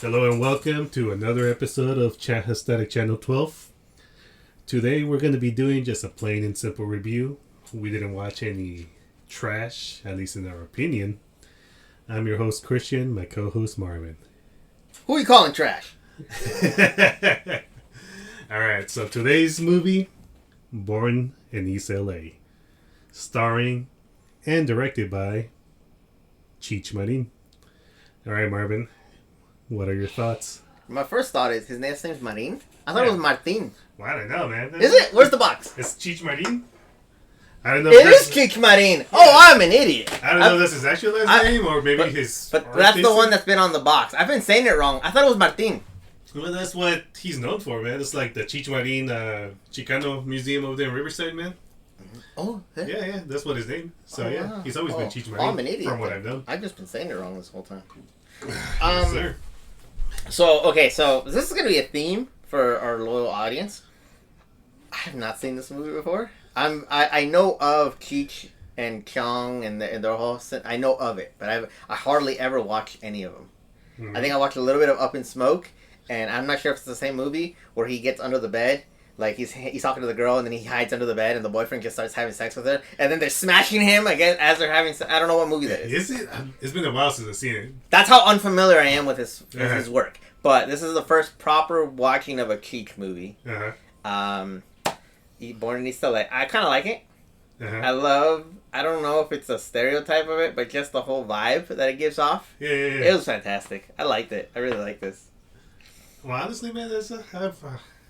Hello and welcome to another episode of Aesthetic Channel 12. Today we're going to be doing just a plain and simple review. We didn't watch any trash, at least in our opinion. I'm your host Christian, my co-host Marvin. Who are you calling trash? Alright, so today's movie, Born in East L.A. Starring and directed by Cheech Marin. Alright, Marvin. What are your thoughts? My first thought is his name's Marin. I thought it was Martin. Well, I don't know, man. Is it? Where's the box? It's Cheech Marin? I don't know. It is Cheech Marin. Yeah. Oh, I'm an idiot. I don't know if that's his actual last name or maybe his. But that's the one that's been on the box. I've been saying it wrong. I thought it was Martin. Well, that's what he's known for, man. It's like the Cheech Marin Chicano Museum over there in Riverside, man. Oh, yeah, that's what his name. So yeah, he's always been Cheech Marin. I'm an idiot. From what I've known. I've just been saying it wrong this whole time. Yes, sir. So this is gonna be a theme for our loyal audience. I have not seen this movie before. I know of Cheech and Chong and their whole. I know of it, but I hardly ever watch any of them. Mm-hmm. I think I watched a little bit of Up in Smoke, and I'm not sure if it's the same movie where he gets under the bed. Like, he's talking to the girl, and then he hides under the bed, and the boyfriend just starts having sex with her. And then they're smashing him again as they're having sex. I don't know what movie that is. Is it? It's been a while since I've seen it. That's how unfamiliar I am with his work. But this is the first proper watching of a Cheech movie. Born in East L.A. I kind of like it. I don't know if it's a stereotype of it, but just the whole vibe that it gives off. Yeah. It was fantastic. I liked it. I really like this. Well, honestly, man,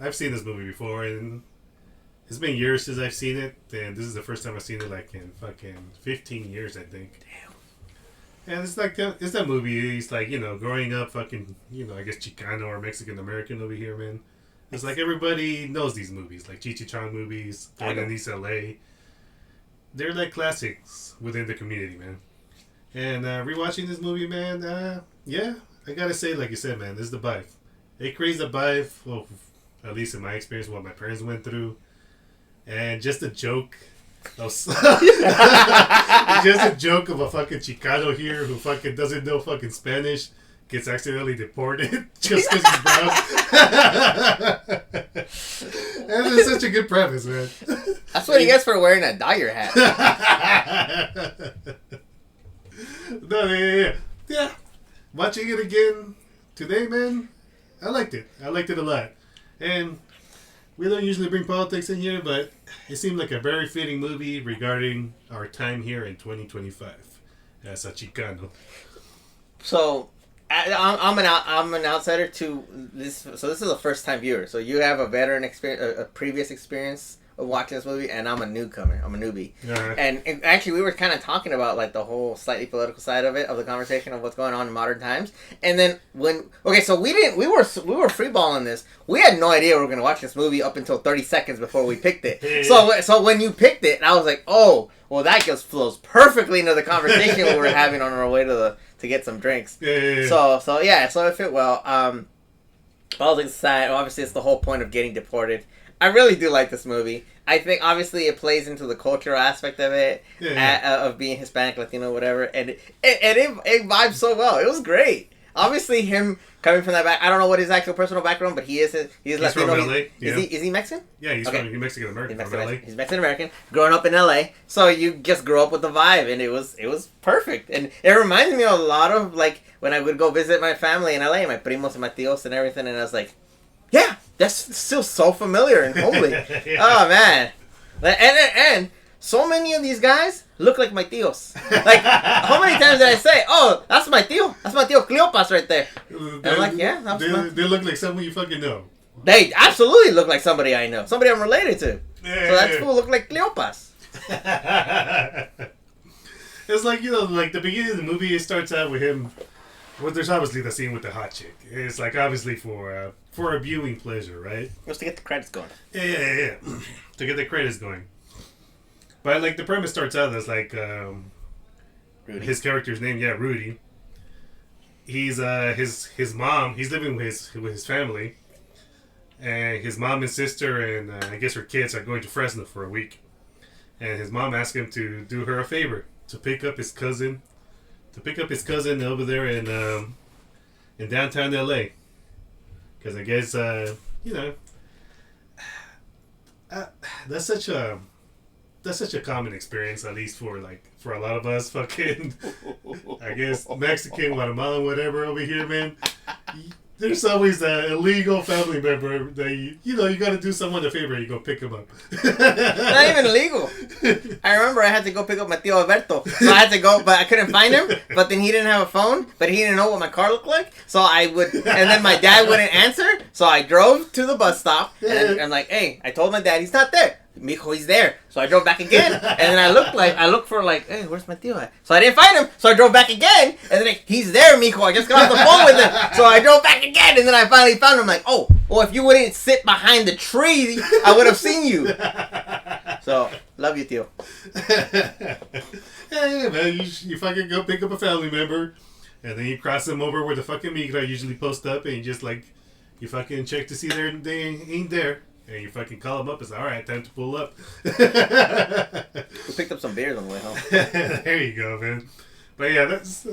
I've seen this movie before, and it's been years since I've seen it, and this is the first time I've seen it, like, in fucking 15 years, I think. Damn. And it's like, it's that movie, it's like, growing up fucking, I guess Chicano or Mexican-American over here, man. It's like everybody knows these movies, like Cheech Chong movies, Born in East L.A. They're like classics within the community, man. And rewatching this movie, man, yeah, I gotta say, like you said, man, this is the vibe. It creates the vibe, well, at least in my experience, what my parents went through. And just a joke. Just a joke of a fucking Chicano here who fucking doesn't know fucking Spanish, gets accidentally deported just because he's brown. And it's such a good premise, man. That's what he gets for wearing a dyer hat. No, yeah. Watching it again today, man, I liked it. I liked it a lot. And we don't usually bring politics in here, but it seemed like a very fitting movie regarding our time here in 2025 as a Chicano. So, I'm an outsider to this. So this is a first time viewer. So you have a veteran experience, a previous experience of watching this movie, and I'm a newcomer. I'm a newbie. Uh-huh. And actually, we were kind of talking about like the whole slightly political side of it, of the conversation of what's going on in modern times. And then we were freeballing this. We had no idea we were going to watch this movie up until 30 seconds before we picked it. So when you picked it, I was like, oh, well, that just flows perfectly into the conversation we were having on our way to get some drinks. Yeah. So it fit well. Politics aside, obviously it's the whole point of getting deported. I really do like this movie. I think obviously it plays into the cultural aspect of it, of being Hispanic, Latino, whatever, and it vibes so well. It was great. Obviously, him coming from that back, I don't know what his actual personal background, but he's Latino. From LA. Is he Mexican? Yeah, he's Mexican American from LA. He's Mexican American, growing up in LA. So you just grow up with the vibe, and it was perfect. And it reminds me of a lot of like when I would go visit my family in LA, my primos and my tios and everything, and I was like, yeah, that's still so familiar and homely. Yeah. Oh, man. And so many of these guys look like my tios. Like, how many times did I say, oh, that's my tio. That's my tio Cleopas right there. And I'm like, yeah. They look like someone you fucking know. They absolutely look like somebody I know. Somebody I'm related to. Yeah, so that fool look like Cleopas. It's like, like the beginning of the movie, it starts out with him. Well, there's obviously the scene with the hot chick. It's like obviously for a viewing pleasure, right? Just to get the credits going. Yeah. To get the credits going. But like the premise starts out as like Rudy. His character's name, Rudy. He's his mom. He's living with his family, and his mom and sister and I guess her kids are going to Fresno for a week. And his mom asked him to do her a favor to pick up his cousin over there in in downtown L.A. Because I guess you know that's such a common experience, at least for a lot of us fucking I guess Mexican, Guatemalan, whatever over here, man. There's always an illegal family member that you got to do someone a favor. You go pick him up. Not even illegal. I remember I had to go pick up my tío Alberto. So I had to go, but I couldn't find him. But then he didn't have a phone. But he didn't know what my car looked like. So I would, and then my dad wouldn't answer. So I drove to the bus stop. And I'm like, hey, I told my dad he's not there. Mijo, he's there. So I drove back again. And then I looked for hey, where's my tío at? So I didn't find him. So I drove back again. And then he's there, Mijo. I just got off the phone with him. So I drove back again. And then I finally found him. I'm like, oh, well, if you wouldn't sit behind the tree, I would have seen you. So, love you, tío. Yeah, man. You fucking go pick up a family member. And then you cross them over where the fucking migra usually post up. And you just you fucking check to see they ain't there. And you fucking call them up and say, all right, time to pull up. We picked up some beers on the way home. There you go, man. But yeah, that's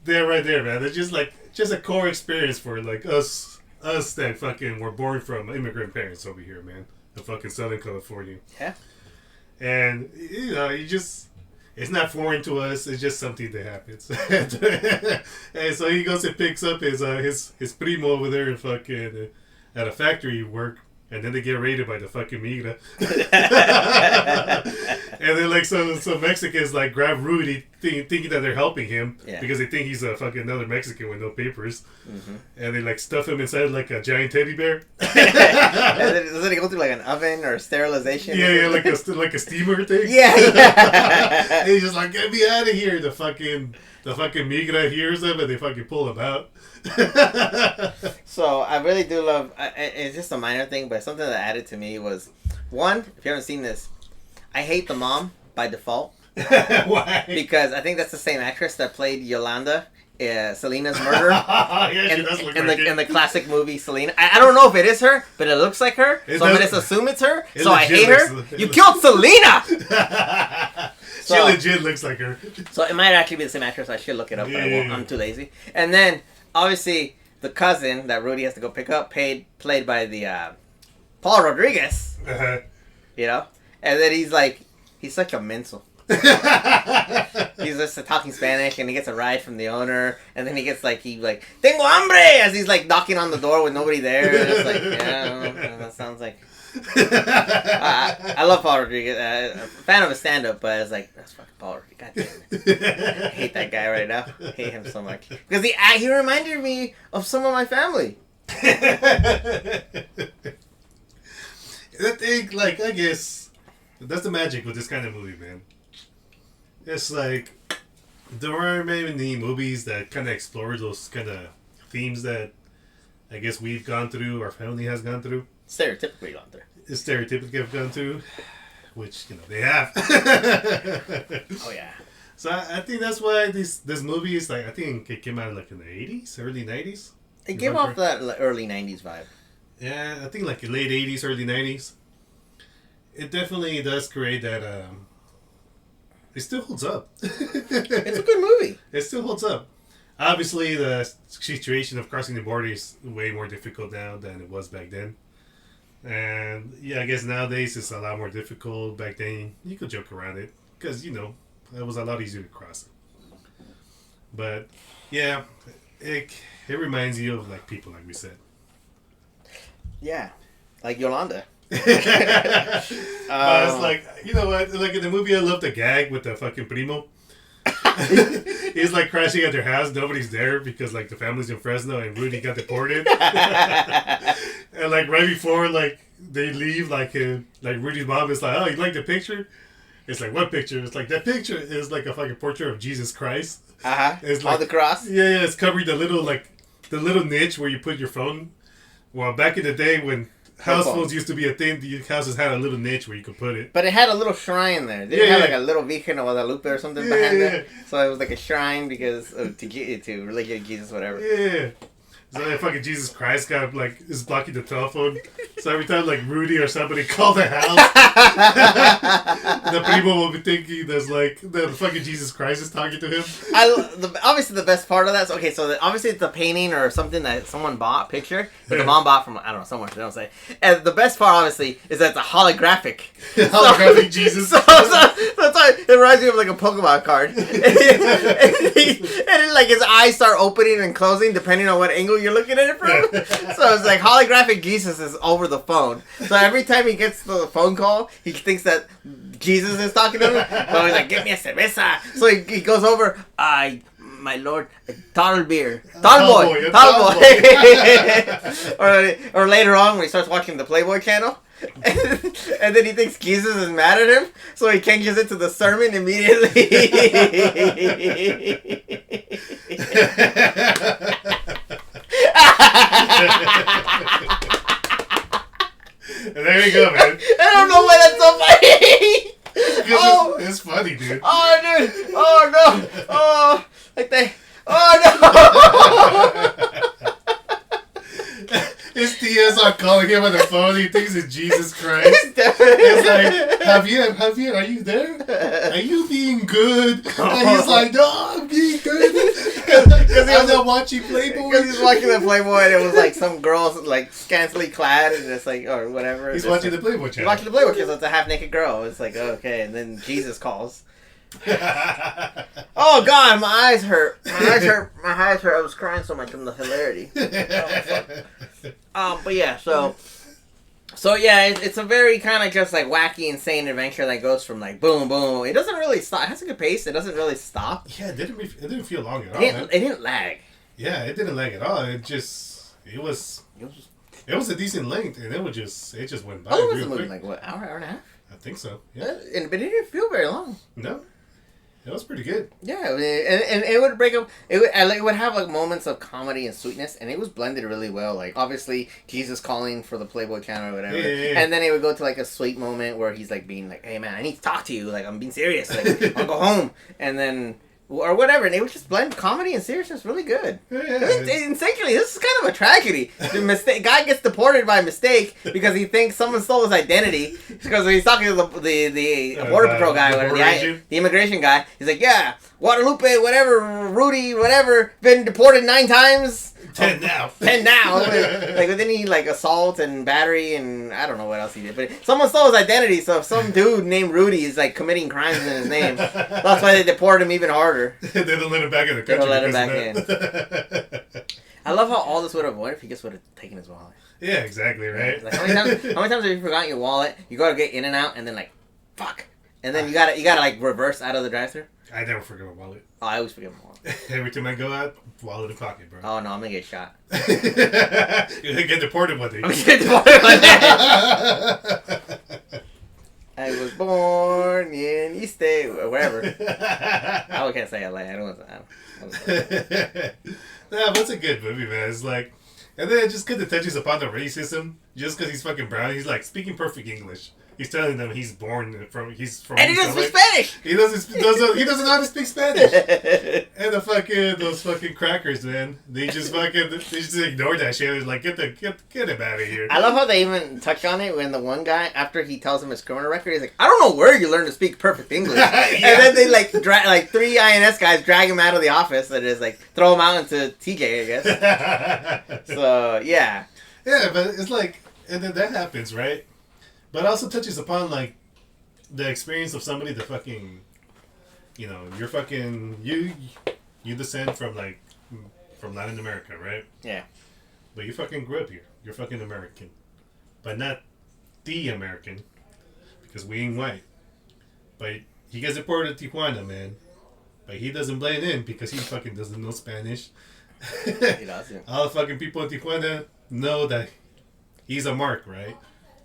right there, man. That's just a core experience for us that fucking were born from immigrant parents over here, man. In fucking Southern California. Yeah. And, it's not foreign to us. It's just something that happens. And so he goes and picks up his primo over there and fucking at a factory work. And then they get raided by the fucking migra. And then some Mexicans grab Rudy thinking that they're helping him because they think he's a fucking another Mexican with no papers. Mm-hmm. And they stuff him inside a giant teddy bear. And then, doesn't he go through an oven or sterilization? Yeah, like a steamer thing. Yeah. And he's just get me out of here. The fucking migra hears him and they fucking pull him out. So I really do love. It's just a minor thing, but something that added to me was one. If you haven't seen this, I hate the mom by default. Why? Because I think that's the same actress that played Yolanda, Selena's murder. Yeah, she does look like it. In the classic movie Selena. I don't know if it is her, but it looks like her. So I'm gonna just assume it's her. So I hate her. You killed Selena. She legit looks like her. So it might actually be the same actress. I should look it up, but I won't. I'm too lazy. And then obviously the cousin that Rudy has to go pick up, played by the Paul Rodriguez. Uh-huh. And then he's such a menso. He's just talking Spanish, and he gets a ride from the owner, and then he gets tengo hambre as he's knocking on the door with nobody there. It's that sounds like. I love Paul Rodriguez. A fan of his stand-up, but I was that's fucking Paul Rodriguez. God damn it. I hate that guy right now. I hate him so much because he reminded me of some of my family. I think, I guess that's the magic with this kind of movie, man. It's there aren't many movies that kind of explore those kind of themes that I guess we've gone through, our family has gone through. Stereotypically gone through. Stereotypically have gone through, which they have. Oh yeah. So I think that's why this movie is I think it came out in the 80s, early 90s. It gave off that early 90s vibe. Yeah, I think late 80s, early 90s. It definitely does create that. It still holds up. It's a good movie. It still holds up. Obviously, the situation of crossing the border is way more difficult now than it was back then. And yeah, I guess nowadays it's a lot more difficult. Back then, you could joke around it because it was a lot easier to cross it. But yeah, it reminds you of people, like we said. Yeah, like Yolanda. But it's what? In the movie, I love the gag with the fucking primo. He's crashing at their house. Nobody's there because the family's in Fresno and Rudy got deported. And right before they leave, Rudy's mom is oh, you like the picture? It's what picture? It's that picture is a fucking portrait of Jesus Christ. It's on the cross. Yeah, it's covering the little niche where you put your phone. Well, back in the day when house phones used to be a thing, the houses had a little niche where you could put it. But it had a little shrine there. Did it have a little Virgen of Guadalupe or something behind it? So it was a shrine because to religion, Jesus, whatever. Yeah. So like fucking Jesus Christ got like is blocking the telephone. So every time like Rudy or somebody call the house, the people will be thinking there's like the fucking Jesus Christ is talking to him. Obviously the best part of that. Obviously it's a painting or something that someone bought, picture that the mom bought from I don't know somewhere. They don't say. And the best part obviously is that it's a holographic. Holographic Jesus. So that's why it reminds me of like a Pokemon card. and then like his eyes start opening and closing depending on what angle you're looking at it from. So it's like holographic Jesus is over the phone. So every time he gets the phone call, he thinks that Jesus is talking to him. So he's like, "Give me a cerveza." So he goes over, my lord, tall beer. Tall boy. or later on when he starts watching the Playboy channel. And then he thinks Jesus is mad at him, so he changes it to the sermon immediately. And there you go, man. I don't know why that's so funny. Oh, it's funny, dude. Oh, dude. Oh, no. Oh, like they. Oh, no. His tia's not calling him on the phone. He thinks it's Jesus Christ. It's like, Javier, are you there? Are you being good? And he's like, no, I'm being good. Because I'm not watching Playboy. Because he's watching the Playboy and it was like some girl like scantily clad and it's like, or whatever. He's watching the Playboy channel. He's watching the Playboy channel, so it's a half naked girl. It's like, okay, and then Jesus calls. Oh God, my eyes hurt. My eyes hurt. I was crying so much from the hilarity. But yeah, so yeah, it's a very kind of just like wacky, insane adventure that goes from like boom, boom. It doesn't really stop. It has a good pace. It doesn't really stop. Yeah, it didn't feel long at all. It didn't lag. Yeah, it didn't lag at all. It was a decent length, and it just went by. Oh, it was real a movie quick. like what, hour and a half? I think so. Yeah, But it didn't feel very long. No. It was pretty good. Yeah, and it would break up. It would have like moments of comedy and sweetness, and it was blended really well. Like obviously Jesus calling for the Playboy channel or whatever, yeah. And then it would go to like a sweet moment where he's like being like, "Hey man, I need to talk to you. Like I'm being serious. Like I'll go home." And then or whatever, and they would just blend comedy and seriousness really good. Yeah. Essentially, this is kind of a tragedy. The guy gets deported by mistake because he thinks someone stole his identity. Because when he's talking to the border patrol guy, the immigration guy, he's like, "Yeah, Guadalupe, whatever, Rudy, whatever, been deported 9 times." 10 now. 10 now. Like, then he, like, assault and battery and I don't know what else he did. But someone stole his identity, so if some dude named Rudy is, like, committing crimes in his name, that's why they deported him even harder. They don't let him back in the country. They don't let him back in. I love how all this would have avoided if he just would have taken his wallet. Yeah, exactly, right? Like, how many times have you forgotten your wallet? You gotta get in and out, and then, like, fuck. And then you gotta like, reverse out of the drive-thru? I never forget my wallet. Oh, I always forget my wallet. Every time I go out, wallet in pocket, bro. Oh, no, I'm gonna get shot. You're gonna get deported one day. I'm gonna get deported one day. I was born in East L.A. or wherever. I can't say L.A. I don't want to. Nah, but it's a good movie, man. It's like, and then just because it touches upon the racism, just because he's fucking brown, he's like speaking perfect English. He's telling them he's from and he East doesn't LA. speak Spanish. He doesn't know how to speak Spanish. And those fucking crackers, man. They just ignore that shit. It's like get him out of here. I love how they even touch on it when the one guy, after he tells him his criminal record, he's like, "I don't know where you learned to speak perfect English." Yeah. And then they like 3 INS guys drag him out of the office and just like throw him out into TJ, I guess. So yeah. Yeah, but it's like, and then that happens, right? But it also touches upon, like, the experience of somebody that fucking, you descend from Latin America, right? Yeah. But you fucking grew up here. You're fucking American. But not the American, because we ain't white. But he gets deported to Tijuana, man. But he doesn't blend in because he fucking doesn't know Spanish. He doesn't. All the fucking people in Tijuana know that he's a mark, right?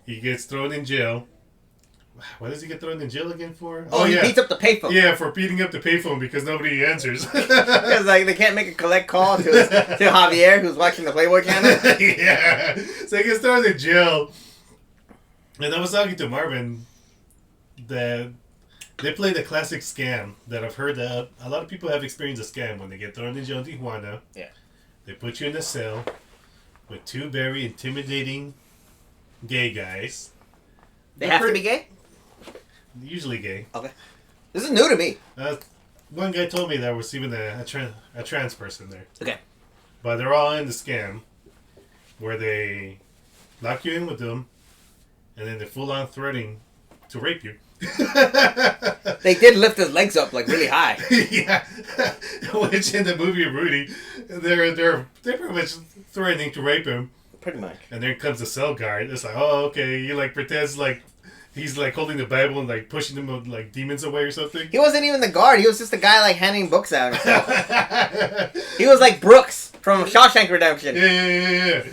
He gets thrown in jail. What does he get thrown in jail again for? Oh, he beats up the payphone. Yeah, for beating up the payphone because nobody answers. Because like they can't make a collect call to Javier, who's watching the Playboy channel. Yeah, so he gets thrown in jail. And I was talking to Marvin that they play the classic scam that I've heard that a lot of people have experienced a scam when they get thrown in jail in Tijuana. Yeah. They put you in a cell. with two very intimidating gay guys. They have to be gay? Usually gay. Okay. This is new to me. One guy told me there was even a trans person there. Okay. But they're all in the scam where they lock you in with them and then they're full on threatening to rape you. They did lift his legs up like really high. Yeah. Which in the movie Rudy, they're pretty much threatening to rape him. Pretty much. And then comes the cell guard. It's like, oh, okay. He like pretends like he's like holding the Bible and like pushing them like demons away or something. He wasn't even the guard. He was just a guy like handing books out and stuff. He was like Brooks from Shawshank Redemption. Yeah.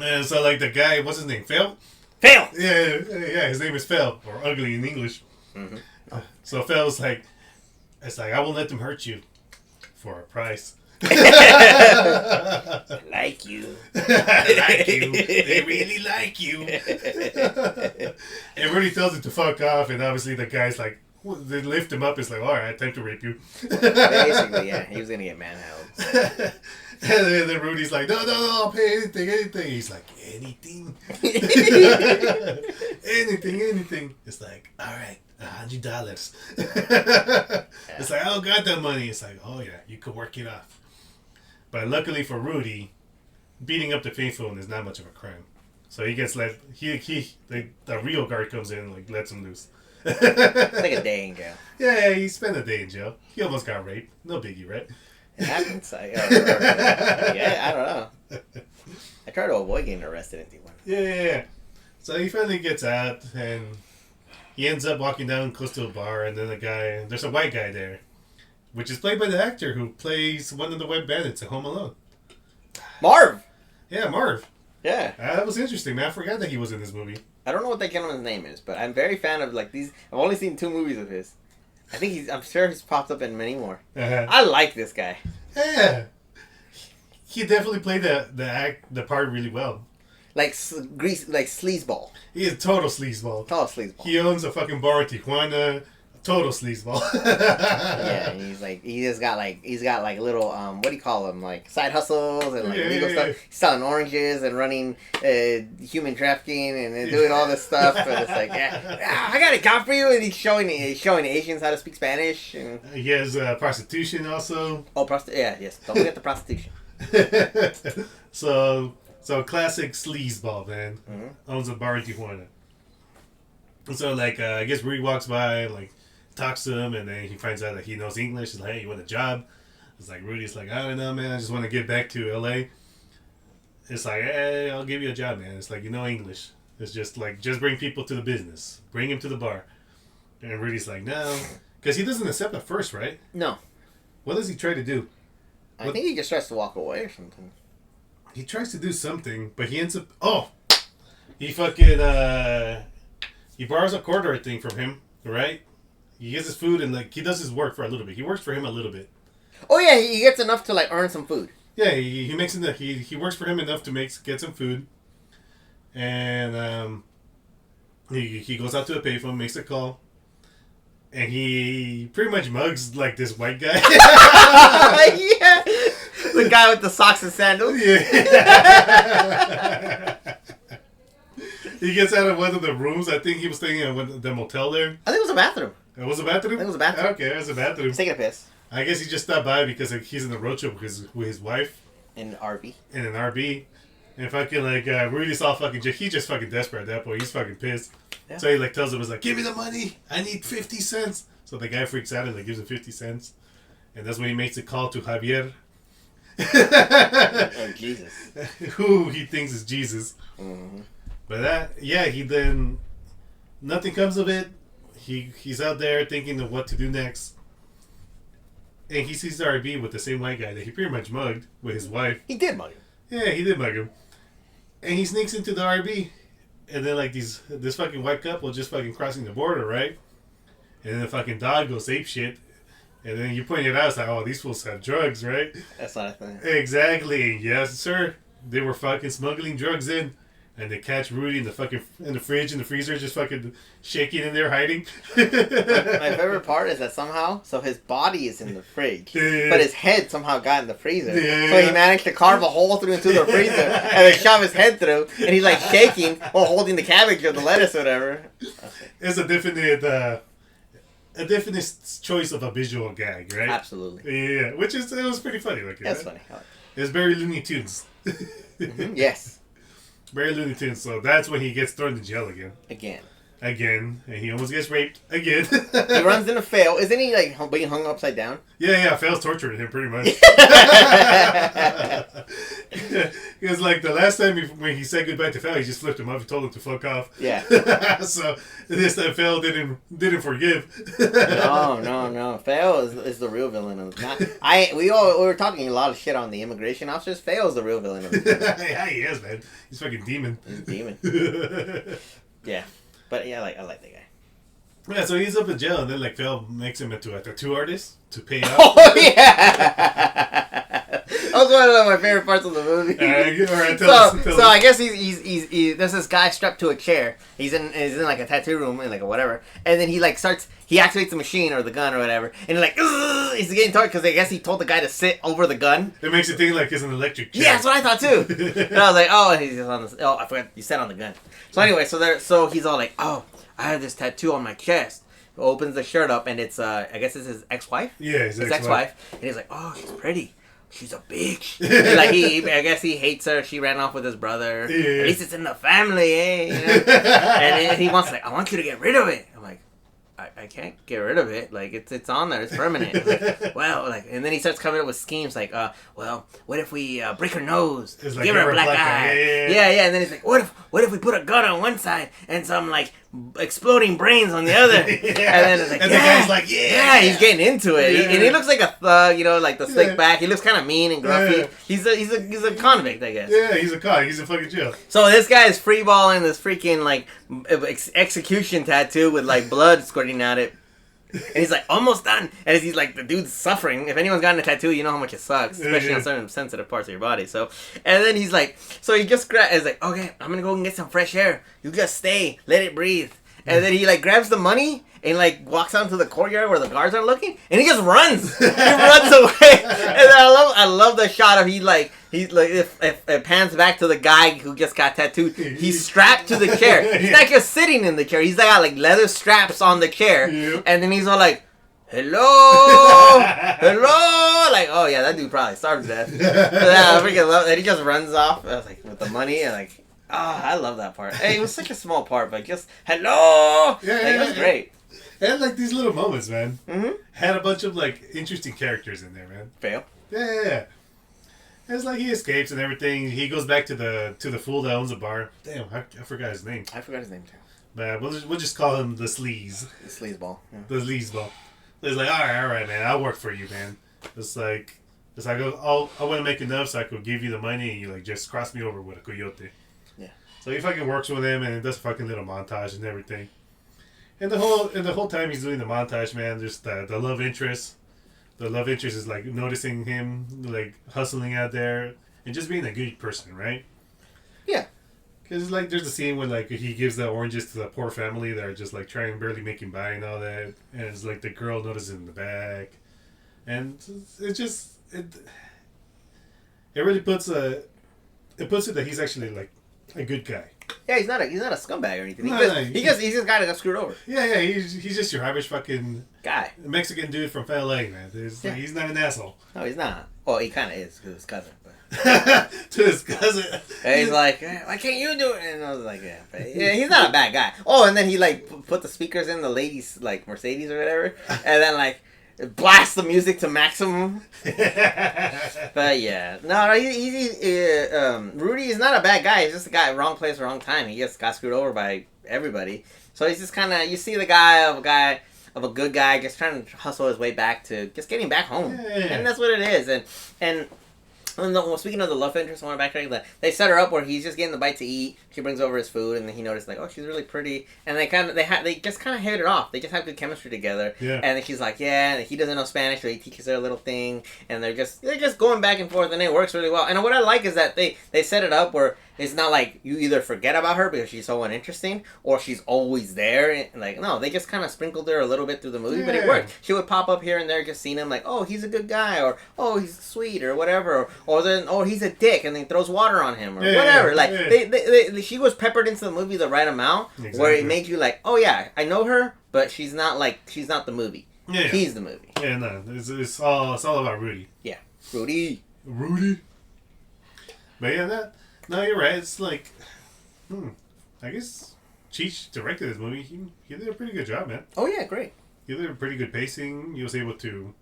And so like the guy, what's his name? Phil? Phil! Yeah, his name is Phil, or ugly in English. Mm-hmm. So Phil's like, it's like, I won't let them hurt you for a price. Like you. Like you. They really like you. And Rudy tells him to fuck off, and obviously the guy's like, they lift him up. It's like, all right, time to rape you. Basically, yeah, he was gonna get manhandled. And then Rudy's like, no, I'll pay anything. He's like, anything? anything. It's like, all right, $100. It's like, I don't got that money. It's like, oh yeah, you could work it off. But luckily for Rudy, beating up the payphone is not much of a crime. So he gets let. The real guard comes in and like lets him loose. It's like a day in jail. Yeah, he spent a day in jail. He almost got raped. No biggie, right? It happens. Yeah, I don't know. I try to avoid getting arrested in Tijuana. Yeah. So he finally gets out, and he ends up walking down close to a bar, and then there's a white guy there, which is played by the actor who plays one of the wet bandits in Home Alone. Marv! Yeah, Marv. Yeah. That was interesting, man. I forgot that he was in this movie. I don't know what that gentleman's name is, but I'm very fan of like these. I've only seen 2 movies of his. I'm sure he's popped up in many more. Uh-huh. I like this guy. Yeah. He definitely played the part really well. Like sleazeball. He is total sleazeball. Total sleazeball. He owns a fucking bar in Tijuana. Total sleazeball. Yeah, and he's got like little what do you call them, like side hustles and like illegal stuff. He's selling oranges and running human trafficking and doing all this stuff. And it's like, yeah, I got a job for you. And he's showing Asians how to speak Spanish. And he has prostitution also. Oh, yes. Don't forget the prostitution. So classic sleazeball, man. Mm-hmm. Owns a bar in Tijuana. So like I guess Rudy walks by, like talks to him, and then he finds out that he knows English. He's like, hey, you want a job? It's like Rudy's like, I don't know, man. I just want to get back to L.A. It's like, hey, I'll give you a job, man. It's like, you know English. It's just like, just bring people to the business. Bring him to the bar. And Rudy's like, no. Because he doesn't accept at first, right? No. What does he try to do? I think he just tries to walk away or something. He tries to do something, but he ends up... Oh! He fucking... He borrows a quarter, I think, from him, right? He gets his food and, like, he does his work for a little bit. He works for him a little bit. Oh, yeah, he gets enough to, like, earn some food. Yeah, he makes enough. He works for him enough to get some food. And he goes out to a payphone, makes a call. And he pretty much mugs, like, this white guy. Yeah! The guy with the socks and sandals. Yeah. He gets out of one of the rooms. I think he was staying at the motel there. I think it was a bathroom. It was a bathroom? I think it was a bathroom. Okay, it was a bathroom. He's taking a piss. I guess he just stopped by because like, he's in the road trip with his wife. In an RV. In an RV. And fucking like, Rudy's all fucking, he's just fucking desperate at that point. He's fucking pissed. Yeah. So he like tells him, it's like, give me the money. I need 50 cents. So the guy freaks out and like gives him 50 cents. And that's when he makes a call to Javier. Oh, Jesus. Who he thinks is Jesus. Mm-hmm. But he then, nothing comes of it. He's out there thinking of what to do next. And he sees the RV with the same white guy that he pretty much mugged with his wife. He did mug him. Yeah, he did mug him. And he sneaks into the RV. And then like this fucking white couple just fucking crossing the border, right? And then the fucking dog goes ape shit. And then you point it out, it's like, oh, these fools have drugs, right? That's not a thing. Exactly. Yes, sir. They were fucking smuggling drugs in. and they catch Rudy in the fridge and the freezer, just fucking shaking in there, hiding. My favorite part is that somehow, so his body is in the fridge, but his head somehow got in the freezer. So he managed to carve a hole into the freezer and then shove his head through, and he's like shaking while holding the cabbage or the lettuce or whatever. It's a definite choice of a visual gag, right? Absolutely. Yeah, which is it was pretty funny looking. That's funny. It's very Looney Tunes. Yes. Very Looney Tunes. So that's when he gets thrown in jail again. Again, and he almost gets raped again. He runs into Phil. Isn't he like being hung upside down? Yeah. Phil's torturing him pretty much. Because like the last time when he said goodbye to Phil, he just flipped him up. He told him to fuck off. Yeah. So this time Phil didn't forgive. No. Phil is the real villain of the we were talking a lot of shit on the immigration officers. Phil is the real villain of the Yeah, he is, man. He's fucking demon. He's a demon. Yeah. But yeah, I like the guy. Yeah, so he's up in jail, and then like Phil makes him into a tattoo artist to pay off. Oh yeah, that was one of my favorite parts of the movie. All right, so I guess he's there's this guy strapped to a chair. He's in like a tattoo room and like a whatever, and then he like he activates the machine or the gun or whatever, and like he's getting tortured because I guess he told the guy to sit over the gun. It makes you think like it's an electric chair. Yeah, that's what I thought too. And I was like, oh, he's on this. Oh, I forgot you sat on the gun. So anyway, so he's all like, oh, I have this tattoo on my chest. Opens the shirt up and it's I guess it's his ex-wife. Yeah, his ex-wife. And he's like, oh, she's pretty. She's a bitch. And like I guess he hates her. She ran off with his brother. Yeah. At least it's in the family, eh? You know? And he wants I want you to get rid of it. I'm like, I can't get rid of it. Like it's on there. It's permanent. Like, well, and then he starts coming up with schemes like, well, what if we break her nose, like, give her a black eye? Yeah. And then he's like, what if we put a gun on one side and some like exploding brains on the other? And then it's like, the guy's like, yeah, he's getting into it. And he looks like a thug, like the slick back. He looks kind of mean and gruffy. Yeah. He's a convict, I guess. Yeah, he's a con. He's in fucking jail. So this guy is freeballing this freaking like execution tattoo with like blood squirting out it. And he's like, almost done. And he's like, the dude's suffering. If anyone's gotten a tattoo, you know how much it sucks, especially on certain sensitive parts of your body. So, and then he's like, so he just is like, okay, I'm gonna go and get some fresh air. You just stay, let it breathe. And then he like grabs the money and like walks out into the courtyard where the guards are looking, and he just runs. He runs away. And I love the shot of he's like if it pans back to the guy who just got tattooed, he's strapped to the chair. He's not just sitting in the chair. He's got like leather straps on the chair, and then he's all like, hello, like, oh yeah, that dude probably starved to death. I freaking love that. He just runs off. I was like, with the money and like. Oh, I love that part. Hey, it was such a small part, but just hello. It was great. And like these little moments, man. Mm-hmm. Had a bunch of like interesting characters in there, man. Fail. Yeah. It's like he escapes and everything. He goes back to the fool that owns a bar. Damn, I forgot his name. I forgot his name too. But we'll just call him the Sleaze. The Sleazeball. Yeah. The Sleazeball. It's like, all right, man. I'll work for you, man. It's like I want to make enough so I could give you the money and you like just cross me over with a coyote. So he fucking works with him and does a fucking little montage and everything. And the whole time he's doing the montage, man, just the love interest. The love interest is like noticing him like hustling out there and just being a good person, right? Yeah. Because like there's a scene where like he gives the oranges to the poor family that are just like trying barely making by and all that, and it's like the girl notices in the back, and it really puts it that he's actually like a good guy. Yeah, he's not a scumbag or anything. He's just a guy that got screwed over. Yeah, he's just your average fucking guy. Mexican dude from L.A., man. Like, he's not an asshole. No, he's not. Well, he kind of is to his cousin. But. To his cousin. And he's like, why can't you do it? And I was like, yeah, he's not a bad guy. Oh, and then he like put the speakers in the ladies' like Mercedes or whatever, and then like blast the music to maximum. But yeah, no, Rudy is not a bad guy. He's just a guy, wrong place, wrong time. He just got screwed over by everybody. So he's just kind of, you see the guy of a good guy just trying to hustle his way back to just getting back home, and that's what it is. And speaking of the love interest, I want to backtrack. They set her up where he's just getting the bite to eat. She brings over his food, and then he noticed like, oh, she's really pretty, and they just kind of hit it off. They just have good chemistry together. Yeah. And then she's like, yeah, and he doesn't know Spanish, so he teaches her a little thing, and they're just going back and forth, and it works really well. And what I like is that they set it up where It's not like you either forget about her because she's so uninteresting, or she's always there. And like, no, they just kind of sprinkled her a little bit through the movie, but it worked. She would pop up here and there, just seeing him like, oh, he's a good guy, or oh, he's sweet, or whatever, or then oh, he's a dick, and then he throws water on him, or whatever. Like she was peppered into the movie the right amount, where it made you like, oh yeah, I know her, but she's not the movie. Yeah, he's the movie. Yeah, no, it's all about Rudy. Yeah, Rudy. But yeah, no, you're right. It's like, I guess Cheech directed this movie. He did a pretty good job, man. Oh yeah, great. He did a pretty good pacing. He was able to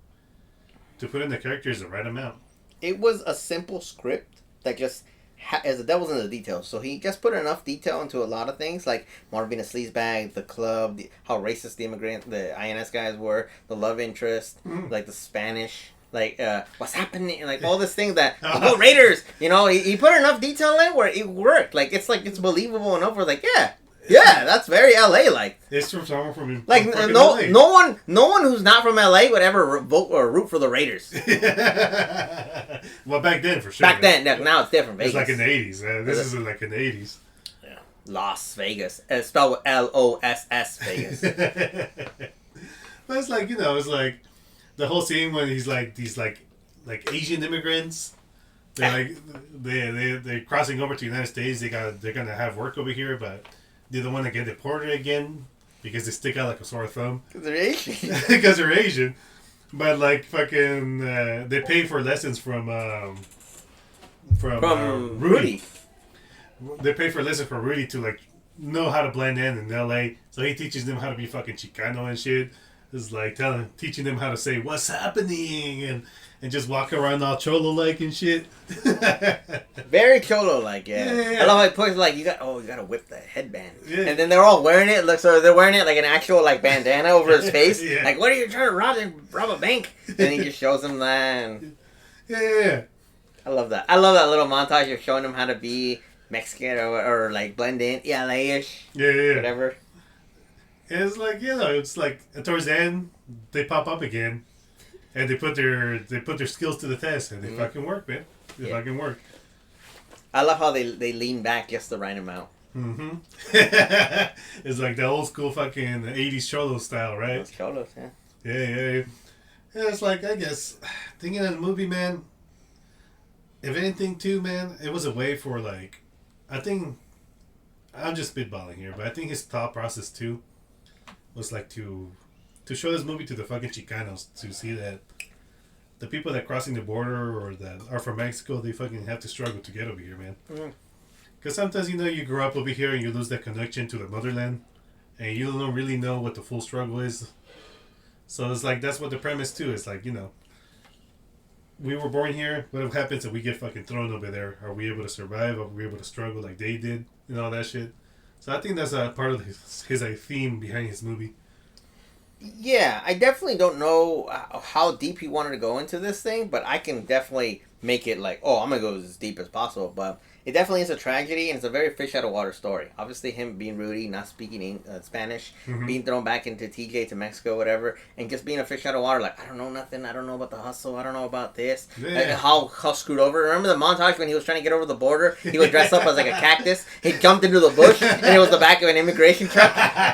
put in the characters the right amount. It was a simple script that just as the devil's in the details. So he just put enough detail into a lot of things, like Marvin a sleazebag, the club, how racist the immigrant, the INS guys were, the love interest, like the Spanish, like what's happening, like all this thing that go Raiders. You know, he put enough detail in where it worked. Like it's believable enough. We're like, yeah, that's very LA like. It's from someone from like LA. No one who's not from LA would ever vote or root for the Raiders. Well, back then for sure. Back then, now it's different. Vegas. It's like in the 80s. This is like in the 80s. Yeah, Las Vegas. It's spelled with LOSS Vegas. But it's like, it's like the whole scene when he's like these like Asian immigrants. They're like they're crossing over to the United States. They're gonna have work over here, but they don't want to get deported again because they stick out like a sore thumb. Because they're Asian. Because they're Asian. But like fucking, they pay for lessons from Rudy. They pay for lessons from Rudy to like know how to blend in L.A. So he teaches them how to be fucking Chicano and shit. It's like teaching them how to say what's happening and just walk around all cholo like and shit. Very cholo like, yeah. I love how he puts like you gotta whip the headband. Yeah. And then they're all wearing it, so they're wearing it like an actual like bandana over his face. Yeah. Like, what are you trying to rob a bank? And he just shows them that. And... Yeah. I love that. I love that little montage of showing them how to be Mexican or like blend in, LA-ish. Yeah. Whatever. And it's like, it's like towards the end they pop up again. And they put their skills to the test, and they fucking work, man. They fucking work. I love how they lean back just the right amount. Mm-hmm. It's like the old school fucking 80s cholo style, right? Those cholos, yeah. Yeah. Yeah, it's like, I guess, thinking of the movie, man, if anything, too, man, it was a way for, like, I think, I'm just spitballing here, but I think his thought process, too, was, like, to show this movie to the fucking Chicanos, to see that the people that crossing the border or that are from Mexico, they fucking have to struggle to get over here, man. Because sometimes, you grow up over here and you lose that connection to the motherland, and you don't really know what the full struggle is. So it's like, that's what the premise, too. It's like, we were born here. What happens if we get fucking thrown over there? Are we able to survive? Are we able to struggle like they did? And all that shit. So I think that's a part of his theme behind his movie. Yeah, I definitely don't know how deep he wanted to go into this thing, but I can definitely make it like, I'm going to go as deep as possible. But it definitely is a tragedy, and it's a very fish out of water story. Obviously, him being Rudy, not speaking Spanish, being thrown back into TJ to Mexico, whatever, and just being a fish out of water. Like, I don't know nothing. I don't know about the hustle. I don't know about this. Yeah. How screwed over. Remember the montage when he was trying to get over the border? He was dressed up as like a cactus. He jumped into the bush, and it was the back of an immigration truck. So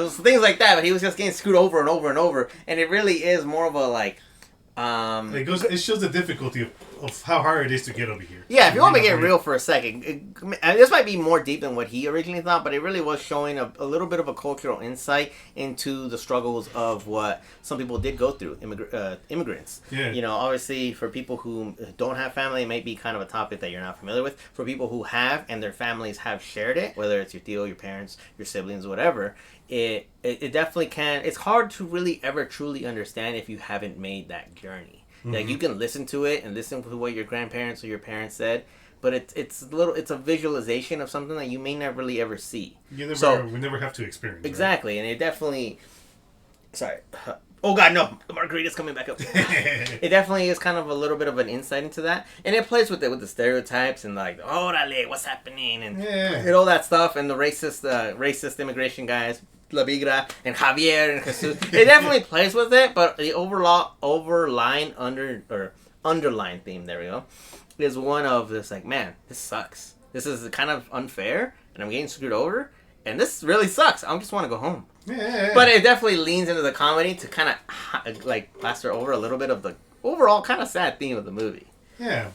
things like that. But he was just getting screwed over and over and over, and it really is more of a like. It shows the difficulty of how hard it is to get over here. Yeah, if you want to get real for a second, this might be more deep than what he originally thought, but it really was showing a little bit of a cultural insight into the struggles of what some people did go through, immigrants. Yeah. Obviously, for people who don't have family, it might be kind of a topic that you're not familiar with. For people who have, and their families have shared it, whether it's your tío, your parents, your siblings, whatever, it definitely can. It's hard to really ever truly understand if you haven't made that journey. Like, you can listen to it and listen to what your grandparents or your parents said, but it's a visualization of something that you may not really ever see. We never have to experience. Exactly, right? And it definitely. Sorry. Oh God, no! The margarita's coming back up. It definitely is kind of a little bit of an insight into that, and it plays with the stereotypes and like, orale, what's happening, and all that stuff, and the racist immigration guys. La Vigra and Javier and Jesus. It definitely plays with it, but the underlying theme, there we go, is one of this, like, man, this sucks. This is kind of unfair, and I'm getting screwed over, and this really sucks. I just want to go home. Yeah. But it definitely leans into the comedy to kind of, like, plaster over a little bit of the overall kind of sad theme of the movie. Yeah.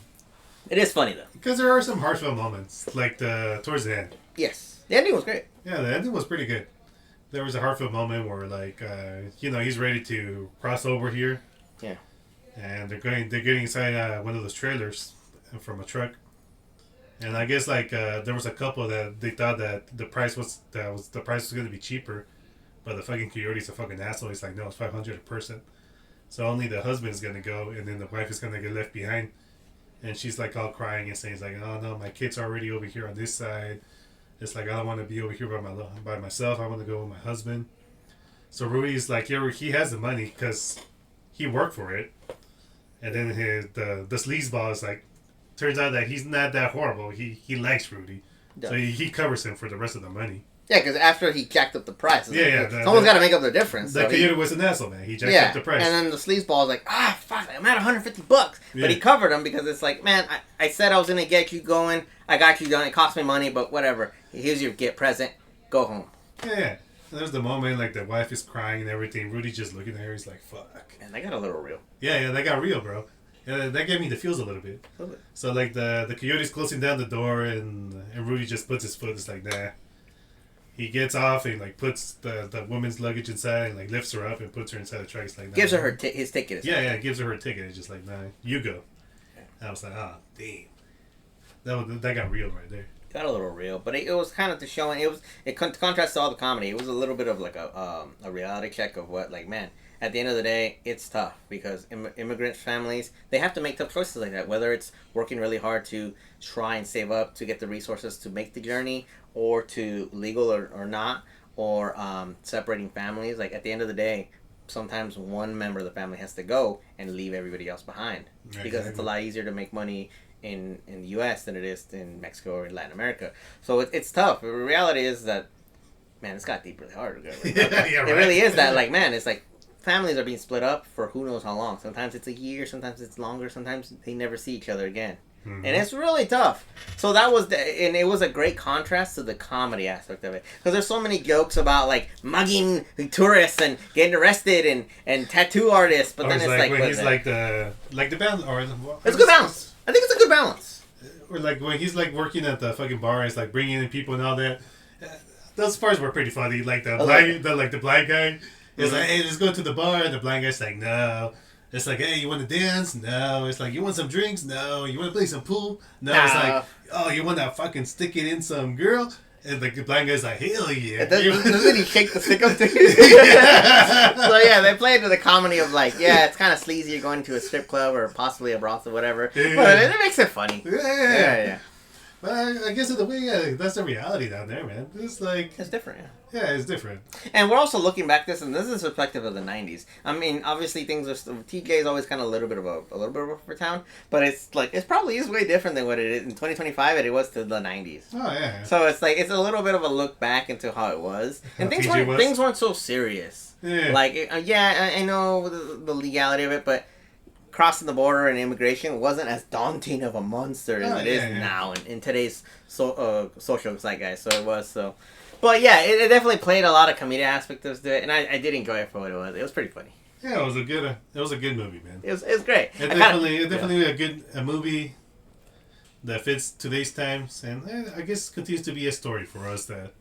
It is funny, though. Because there are some heartfelt moments, like towards the end. Yes. The ending was great. Yeah, the ending was pretty good. There was a heartfelt moment where, like, he's ready to cross over here. Yeah. And they're getting inside one of those trailers from a truck. And I guess, like, there was a couple that they thought that the price was going to be cheaper, but the fucking coyote's a fucking asshole. He's like, no, it's $500 a person. So only the husband's gonna go, and then the wife is gonna get left behind. And she's like all crying and saying, like, oh no, my kid's already over here on this side. It's like, I don't want to be over here by myself. I want to go with my husband. So Rudy's like, yeah, he has the money because he worked for it. And then the sleazeball is like, turns out that he's not that horrible. He likes Rudy. So he covers him for the rest of the money. Yeah, because after he jacked up the price. Yeah. Someone's got to make up the difference. That coyote was an asshole, man. He jacked up the price. And then the sleazeball is like, fuck, I'm at $150. But he covered him because it's like, man, I said I was going to get you going. I got you done. It cost me money, but whatever. Here's your get present. Go home. Yeah. And there's the moment, like, the wife is crying and everything. Rudy's just looking at her. He's like, fuck. And they got a little real. Yeah, that got real, bro. Yeah, that gave me the feels a little bit. So, like, the coyote's closing down the door, and Rudy just puts his foot. It's like, nah. He gets off and, like, puts the woman's luggage inside and, like, lifts her up and puts her inside the truck. It's like, nah. Gives her his ticket. Yeah, gives her ticket. It's just like, nah, you go. And I was like, damn. That got real right there. Got a little real, but it was kind of to show it contrasts to all the comedy. It was a little bit of like a reality check of what, like, man, at the end of the day, it's tough because immigrant families, they have to make tough choices like that, whether it's working really hard to try and save up to get the resources to make the journey, or to legal or not, or separating families. Like, at the end of the day, sometimes one member of the family has to go and leave everybody else behind, because it's a lot easier to make money in the U.S. than it is in Mexico or in Latin America. So it's tough. The reality is that, man, it's got deep really hard. It really is that, like, man, it's like families are being split up for who knows how long. Sometimes it's a year, sometimes it's longer, sometimes they never see each other again. Mm-hmm. And it's really tough. So that was, and it was a great contrast to the comedy aspect of it. Because there's so many jokes about, like, mugging tourists and getting arrested and tattoo artists. But then it's like when he's like the balance, or it's a good balance. I think it's a good balance. Or like when he's like working at the fucking bar, it's like bringing in people and all that. Those parts were pretty funny. Like the blind guy is like, hey, let's go to the bar, and the blind guy's like, no. It's like, hey, you want to dance? No. It's like, you want some drinks? No. You want to play some pool? No. It's like, oh, you want to fucking stick it in some girl? And the blind guy's like, hell yeah. Doesn't he shake the stick up to you? So yeah, they play into the comedy of, like, yeah, it's kind of sleazy. You're going to a strip club or possibly a brothel, whatever. Yeah. But it makes it funny. Yeah. But I guess in a way, that's the reality down there, man. It's like... It's different, yeah. Yeah, it's different. And we're also looking back this, and this is perspective of the 90s. I mean, obviously things are TJ is always kind of a little bit of a town, but it's like, it probably is way different than what it is in 2025 and it was to the 90s. Oh, yeah. So it's like, it's a little bit of a look back into how it was. And things weren't so serious. Yeah. Like, I know the legality of it, but crossing the border and immigration wasn't as daunting of a monster as it is now in today's social zeitgeist. So it was so. But yeah, it definitely played a lot of comedic aspects to it, and I did enjoy it for what it was. It was pretty funny. Yeah, it was a good movie, man. It was great. It definitely a movie that fits today's times, and I guess continues to be a story for us that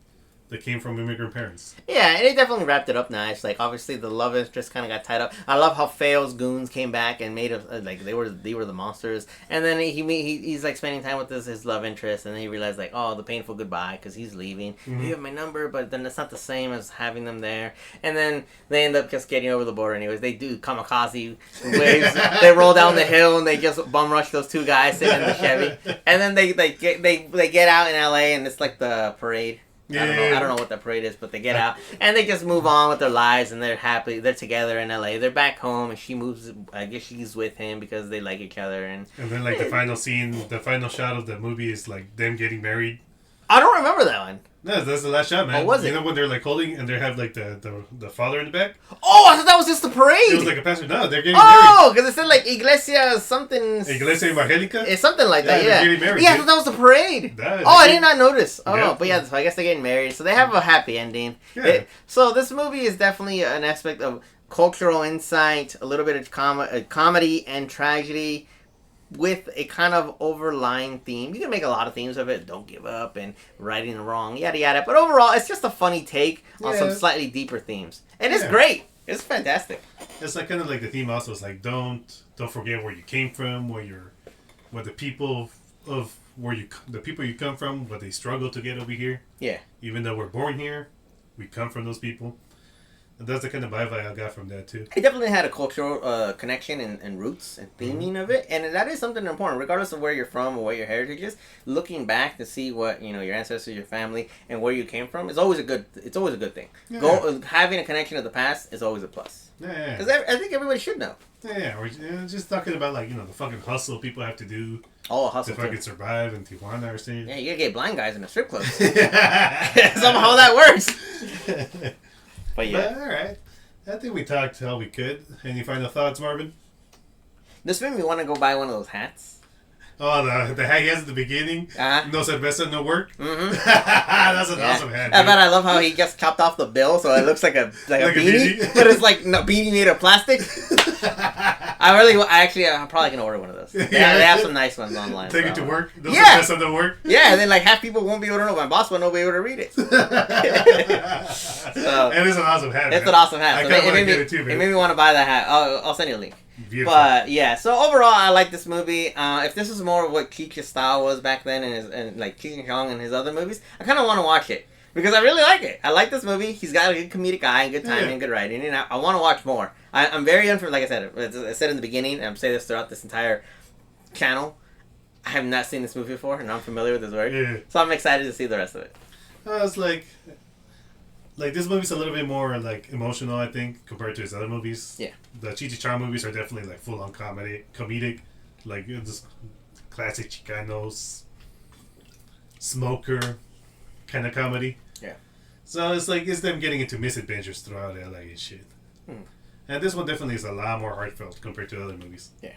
came from immigrant parents. Yeah, and it definitely wrapped it up nice. Like, obviously the love interest kind of got tied up. I love how Fail's goons came back and made like they were the monsters. And then he's like spending time with his love interest, and then he realized, like, oh, the painful goodbye because he's leaving. Mm-hmm. You have my number, but then it's not the same as having them there. And then they end up just getting over the border anyways. They do kamikaze waves. They roll down the hill and they just bum rush those two guys sitting in the Chevy. And then they get out in L.A. and it's like the parade. I don't know what that parade is, but they get out and they just move on with their lives, and they're happy. They're together in LA. They're back home, and she moves. I guess she's with him because they like each other. And then, like, the final scene, the final shot of the movie is like them getting married. I don't remember that one. No, that's the last shot, man. What was it? You know when they're like holding and they have like the father in the back? Oh, I thought that was just the parade. It was like a pastor. No, they're getting married. Because it said like Iglesia something. Iglesia Evangelica? It's something like that, yeah. They're getting married, I thought that was the parade. I did not notice. Oh, yeah. But yeah, so I guess they're getting married. So they have a happy ending. Yeah. So this movie is definitely an aspect of cultural insight, a little bit of comedy and tragedy, with a kind of overlying theme. You can make a lot of themes of it. Don't give up and righting the wrong, yada yada. But overall, it's just a funny take on some slightly deeper themes, and it's great. It's fantastic. It's like kind of like the theme also is like don't forget where you came from, the people you come from, what they struggle to get over here. Yeah. Even though we're born here, we come from those people. And that's the kind of vibe I got from that too. It definitely had a cultural connection and roots and theming of it, and that is something important, regardless of where you're from or what your heritage is. Looking back to see what your ancestors, your family, and where you came from is always a good. It's always a good thing. Yeah. Having a connection to the past is always a plus. Yeah. Because I think everybody should know. Yeah, we're just talking about like the fucking hustle people have to do. Oh, hustle to fucking survive in Tijuana or something. Yeah, you gotta get blind guys in the strip clubs. Somehow that works. But yeah. But, all right. I think we talked all we could. Any final thoughts, Marvin? This made me want to go buy one of those hats. Oh, the hat he has at the beginning? No cerveza, no work? Mm-hmm. That's an awesome hat, dude. I love how he just chopped off the bill so it looks like a beanie. But it's like a beanie made of plastic. I'm probably going to order one of those. They have some nice ones online. Take it to work? No cerveza, no work? Yeah, and then like half people won't be able to know. My boss won't be able to read it. So, and it's an awesome hat. It's an awesome hat. I kind of want to get it too, man. It made me want to buy that hat. I'll send you a link. Beautiful. But yeah, so overall, I like this movie. If this was more of what Cheech's style was back then, and like Cheech and Chong and his other movies, I kind of want to watch it because I really like it. I like this movie. He's got a good comedic eye, and good timing, and good writing, and I want to watch more. I'm very like I said in the beginning, and I'm saying this throughout this entire channel. I have not seen this movie before, and I'm familiar with his work, so I'm excited to see the rest of it. It's like this movie's a little bit more like emotional, I think, compared to his other movies. Yeah. The Cheech Chong movies are definitely like full on comedic, like just classic Chicanos, smoker kind of comedy. Yeah. So it's them getting into misadventures throughout LA and shit. And this one definitely is a lot more heartfelt compared to other movies. Yeah.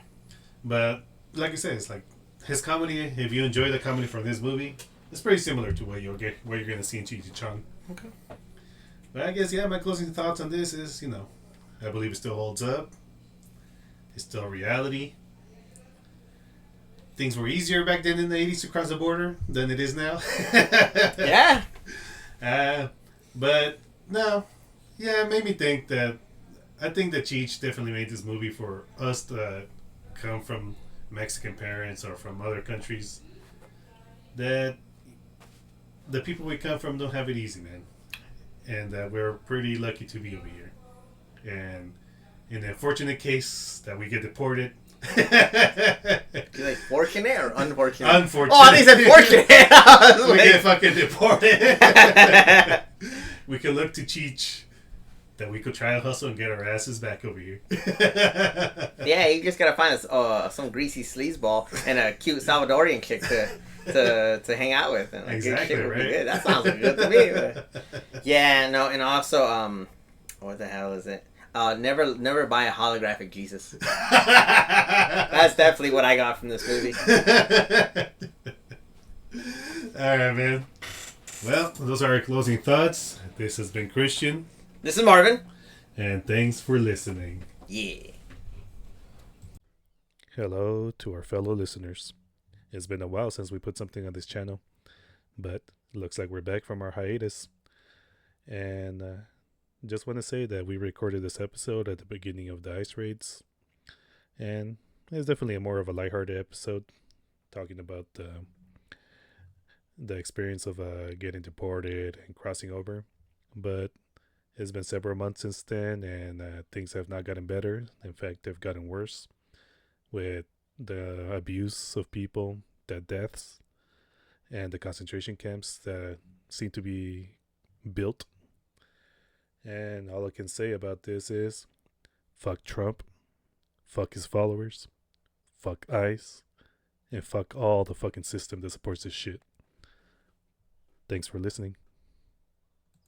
But like you said, it's like his comedy. If you enjoy the comedy from this movie, it's pretty similar to what you're gonna see in Cheech Chong. Okay. But I guess, my closing thoughts on this is, I believe it still holds up. It's still a reality. Things were easier back then in the 80s to cross the border than it is now. Yeah. But, no. Yeah, it made me think that, I think that Cheech definitely made this movie for us to come from Mexican parents or from other countries. That the people we come from don't have it easy, man. And we're pretty lucky to be over here. And in the unfortunate case that we get deported. You like fortunate or unfortunate? Unfortunate. Oh, I think you said fortunate. We get fucking deported. We can look to Cheech that we could try and hustle and get our asses back over here. Yeah, you just gotta find some greasy sleazeball and a cute Salvadorian chick to hang out with. And exactly, good right? Good. That sounds good to me. But. Yeah, no, and also, what the hell is it? Never buy a holographic Jesus. That's definitely what I got from this movie. All right, man. Well, those are our closing thoughts. This has been Christian. This is Marvin. And thanks for listening. Yeah. Hello to our fellow listeners. It's been a while since we put something on this channel, but it looks like we're back from our hiatus. And just want to say that we recorded this episode at the beginning of the ice raids. And it's definitely more of a lighthearted episode, talking about the experience of getting deported and crossing over. But it's been several months since then, and things have not gotten better. In fact, they've gotten worse with the abuse of people, the deaths, and the concentration camps that seem to be built. And all I can say about this is, fuck Trump, fuck his followers, fuck ICE, and fuck all the fucking system that supports this shit. Thanks for listening.